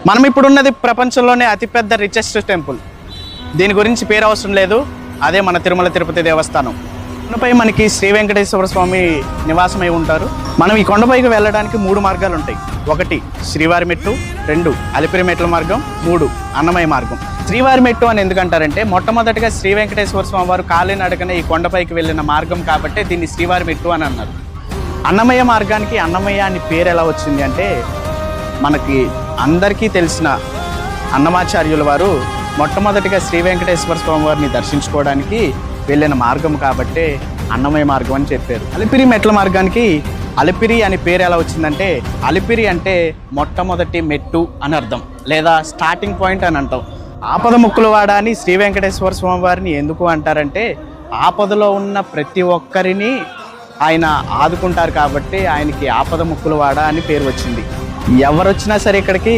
మనం ఇప్పుడున్నది ప్రపంచంలోనే అతిపెద్ద రిచెస్ట్ టెంపుల్. దీని గురించి పేరు అవసరం లేదు, అదే మన తిరుమల తిరుపతి దేవస్థానం. కొండపై మనకి శ్రీ వెంకటేశ్వర స్వామి నివాసమై ఉంటారు. మనం ఈ కొండపైకి వెళ్ళడానికి 3 మార్గాలు ఉంటాయి. 1 శ్రీవారి మెట్టు, 2 అలిపిరి మెట్ల మార్గం, 3 అన్నమయ్య మార్గం. శ్రీవారి మెట్టు అని ఎందుకంటారంటే మొట్టమొదటిగా శ్రీ వెంకటేశ్వర స్వామి వారు కాలినడకనే ఈ కొండపైకి వెళ్ళిన మార్గం కాబట్టి దీన్ని శ్రీవారి మెట్టు అని అన్నారు. అన్నమయ్య మార్గానికి అన్నమయ్య అని పేరు ఎలా వచ్చింది అంటే, మనకి అందరికీ తెలిసిన అన్నమాచార్యుల వారు మొట్టమొదటిగా శ్రీ వెంకటేశ్వర స్వామి వారిని దర్శించుకోవడానికి వెళ్ళిన మార్గం కాబట్టే అన్నమయ్య మార్గం అని చెప్పారు. అలిపిరి మెట్ల మార్గానికి అలిపిరి అని పేరు ఎలా వచ్చిందంటే, అలిపిరి అంటే మొట్టమొదటి మెట్టు అని అర్థం, లేదా స్టార్టింగ్ పాయింట్ అని అంటాం. ఆపద ముక్కుల వాడ అని శ్రీ వెంకటేశ్వర స్వామి వారిని ఎందుకు అంటారంటే, ఆపదలో ఉన్న ప్రతి ఒక్కరిని ఆయన ఆదుకుంటారు కాబట్టి ఆయనకి ఆపద ముక్కుల వాడ అని పేరు వచ్చింది. ఎవరు వచ్చినా సరే ఇక్కడికి